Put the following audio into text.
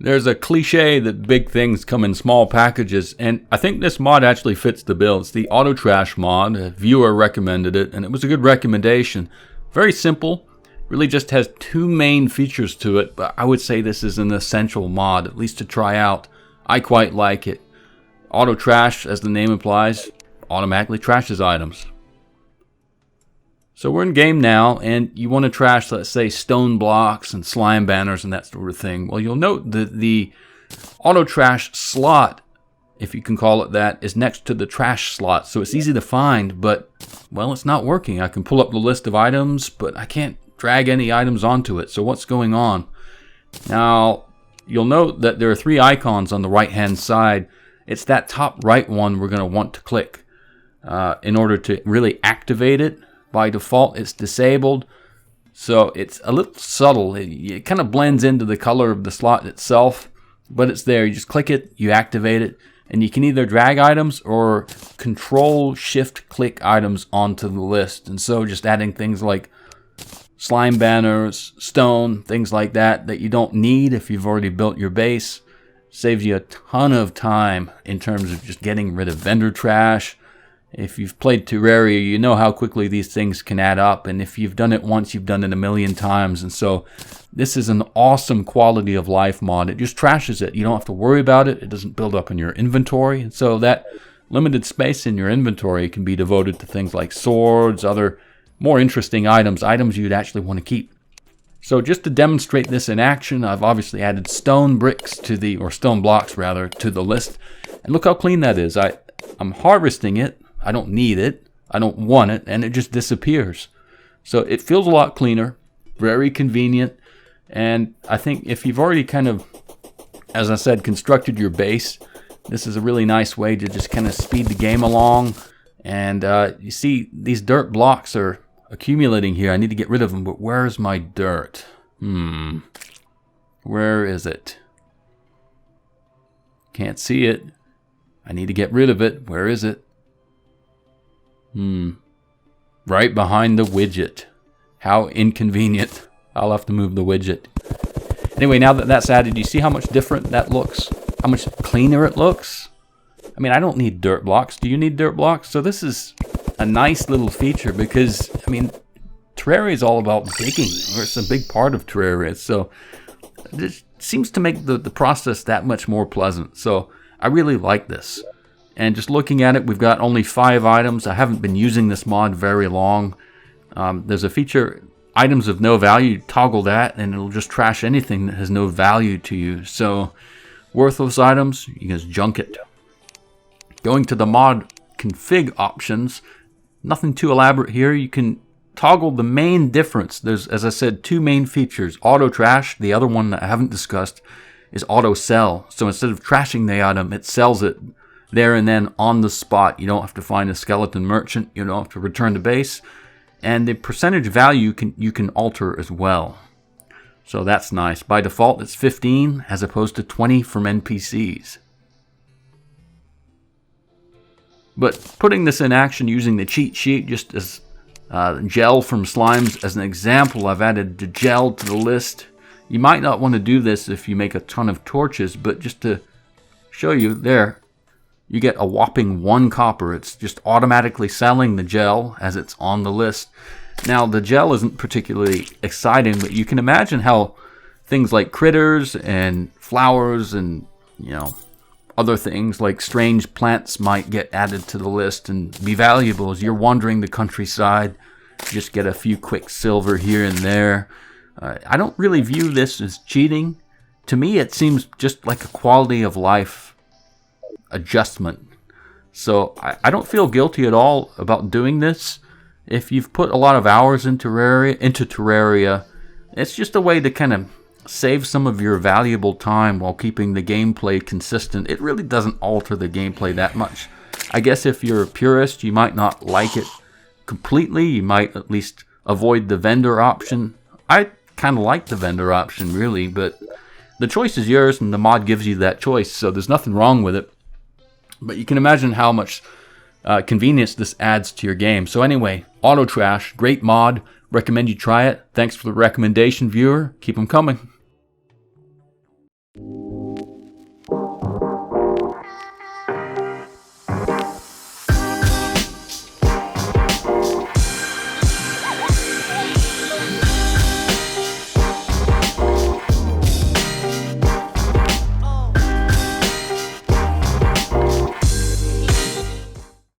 There's a cliche that big things come in small packages, and I think this mod actually fits the bill. It's the Auto Trash mod. A viewer recommended it, and it was a good recommendation. Very simple. Really just has two main features to it, but I would say this is an essential mod, at least to try out. I quite like it. Auto Trash, as the name implies, automatically trashes items. So we're in game now, and you want to trash, let's say, stone blocks and slime banners and that sort of thing. Well, you'll note that the auto trash slot, if you can call it that, is next to the trash slot. So it's easy to find, but, well, it's not working. I can pull up the list of items, but I can't drag any items onto it. So what's going on? Now, you'll note that there are three icons on the right-hand side. It's that top right one we're going to want to click in order to really activate it. By default, it's disabled, so it's a little subtle. It kind of blends into the color of the slot itself, but it's there. You just click it, you activate it, and you can either drag items or Control-Shift-Click items onto the list. And so just adding things like slime banners, stone, things like that you don't need if you've already built your base, saves you a ton of time in terms of just getting rid of vendor trash. If you've played Terraria, you know how quickly these things can add up, and if you've done it once, you've done it a million times. And so this is an awesome quality of life mod. It just trashes it. You don't have to worry about it. It doesn't build up in your inventory, and so that limited space in your inventory can be devoted to things like swords, other more interesting items you'd actually want to keep. So just to demonstrate this in action, I've obviously added stone bricks or stone blocks rather, to the list, and look how clean that is. I'm harvesting it. I don't need it, I don't want it, and it just disappears. So it feels a lot cleaner, very convenient, and I think if you've already kind of, as I said, constructed your base, this is a really nice way to just kind of speed the game along. And you see these dirt blocks are accumulating here. I need to get rid of them, but where's my dirt? Where is it? Can't see it. I need to get rid of it. Where is it? Right behind the widget. How inconvenient. I'll have to move the widget. Anyway, now that that's added, you see how much different that looks? How much cleaner it looks? I mean, I don't need dirt blocks. Do you need dirt blocks? So this is a nice little feature because, I mean, Terraria is all about digging, or it's a big part of Terraria. So it seems to make the process that much more pleasant. So I really like this. And just looking at it, we've got only 5 items. I haven't been using this mod very long. There's a feature, items of no value, toggle that, and it'll just trash anything that has no value to you. So, worthless items, you can just junk it. Going to the mod config options, nothing too elaborate here. You can toggle the main difference. There's, as I said, 2 main features. Auto trash, the other one that I haven't discussed, is auto sell. So instead of trashing the item, it sells it there and then on the spot. You don't have to find a skeleton merchant. You don't have to return to base. And the percentage value you can alter as well. So that's nice. By default, it's 15 as opposed to 20 from NPCs. But putting this in action using the cheat sheet just as gel from slimes as an example, I've added the gel to the list. You might not want to do this if you make a ton of torches, but just to show you there, you get a whopping 1 copper. It's just automatically selling the gel as it's on the list. Now, the gel isn't particularly exciting, but you can imagine how things like critters and flowers and, other things like strange plants might get added to the list and be valuable as you're wandering the countryside. Just get a few quick silver here and there. I don't really view this as cheating. To me, it seems just like a quality of life adjustment. So I don't feel guilty at all about doing this. If you've put a lot of hours into Terraria, it's just a way to kind of save some of your valuable time while keeping the gameplay consistent. It really doesn't alter the gameplay that much. I guess if you're a purist, you might not like it completely. You might at least avoid the vendor option. I kind of like the vendor option, really, but the choice is yours, and the mod gives you that choice, so there's nothing wrong with it. But you can imagine how much convenience this adds to your game. So anyway, Auto Trash, great mod. Recommend you try it. Thanks for the recommendation, viewer. Keep them coming.